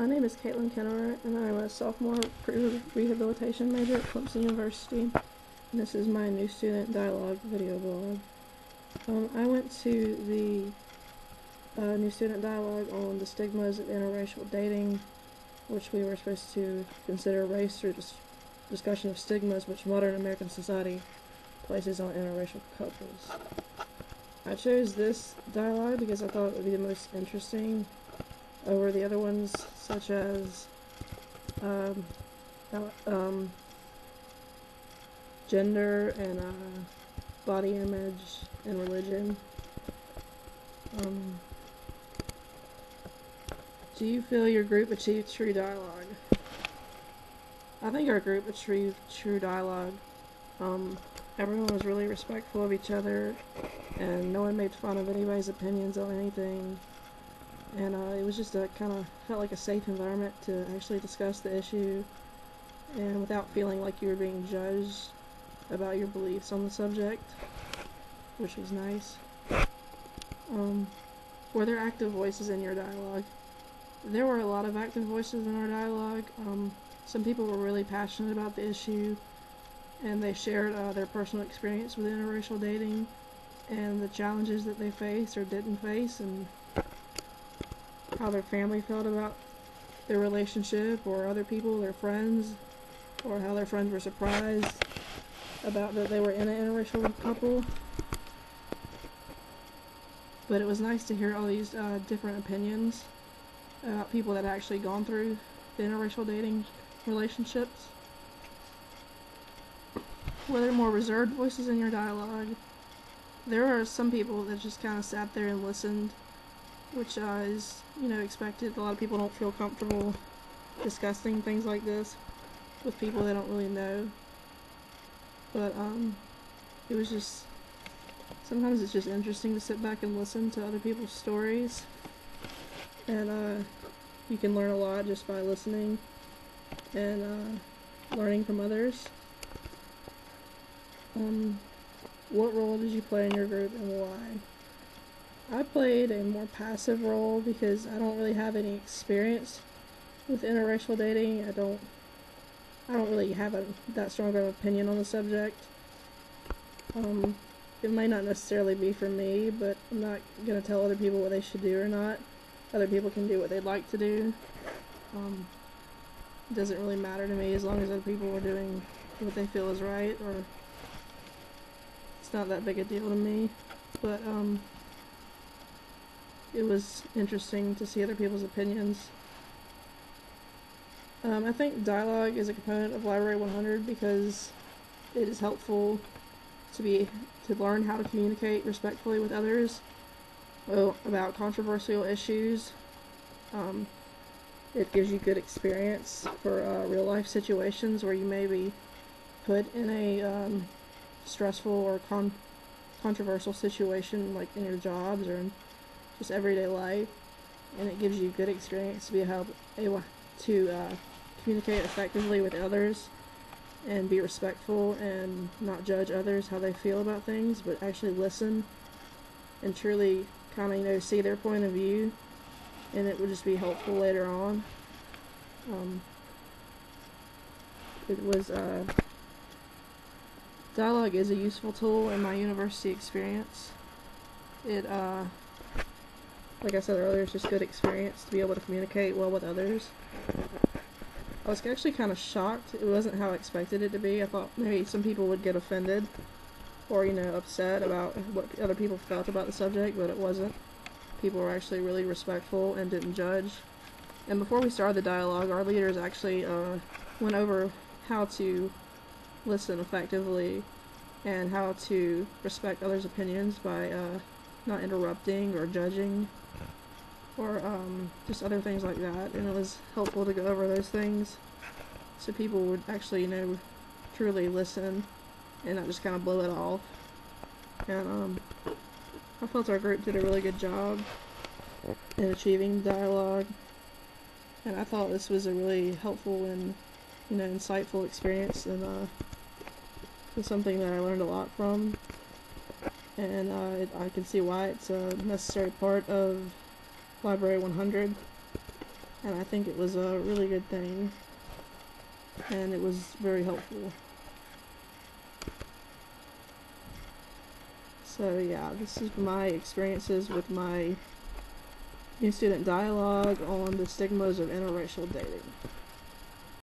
My name is Caitlin Kennerer, and I'm a sophomore rehabilitation major at Clemson University. And this is my new student dialogue video blog. I went to the new student dialogue on the stigmas of interracial dating, which we were supposed to consider race through discussion of stigmas which modern American society places on interracial couples. I chose this dialogue because I thought it would be the most interesting over the other ones, such as gender and body image and religion. Do you feel your group achieved true dialogue? I think our group achieved true dialogue. Everyone was really respectful of each other, and no one made fun of anybody's opinions on anything. And it was just felt like a safe environment to actually discuss the issue, and without feeling like you were being judged about your beliefs on the subject, which was nice. Were there active voices in your dialogue? There were a lot of active voices in our dialogue. Some people were really passionate about the issue, and they shared their personal experience with interracial dating and the challenges that they faced or didn't face, and how their family felt about their relationship, or other people, their friends, or how their friends were surprised about that they were in an interracial couple. But it was nice to hear all these different opinions about people that had actually gone through the interracial dating relationships. Were there more reserved voices in your dialogue? There are some people that just kind of sat there and listened, which is, expected. A lot of people don't feel comfortable discussing things like this with people they don't really know. But it was just, sometimes it's just interesting to sit back and listen to other people's stories, and you can learn a lot just by listening and learning from others. What role did you play in your group and why? I played a more passive role because I don't really have any experience with interracial dating. I don't really have that strong of an opinion on the subject. It might not necessarily be for me, but I'm not going to tell other people what they should do or not. Other people can do what they'd like to do. It doesn't really matter to me as long as other people are doing what they feel is right, or it's not that big a deal to me. But it was interesting to see other people's opinions. I think dialogue is a component of Library 100 because it is helpful to learn how to communicate respectfully with others about controversial issues. It gives you good experience for real life situations where you may be put in a stressful or controversial situation, like in your jobs or in just everyday life, and it gives you good experience to be able to communicate effectively with others and be respectful and not judge others how they feel about things, but actually listen and truly see their point of view, and it would just be helpful later on. Dialogue is a useful tool in my university experience. It like I said earlier, it's just good experience to be able to communicate well with others. I was actually kind of shocked. It wasn't how I expected it to be. I thought maybe some people would get offended or, upset about what other people felt about the subject, but it wasn't. People were actually really respectful and didn't judge. And before we started the dialogue, our leaders actually went over how to listen effectively and how to respect others' opinions by not interrupting or judging, or just other things like that. And it was helpful to go over those things so people would actually, truly listen and not just kind of blow it off. And I felt our group did a really good job in achieving dialogue, and I thought this was a really helpful and insightful experience, and it was something that I learned a lot from, and I can see why it's a necessary part of Library 100. and I think it was a really good thing, and it was very helpful. So yeah, this is my experiences with my new student dialogue on the stigmas of interracial dating.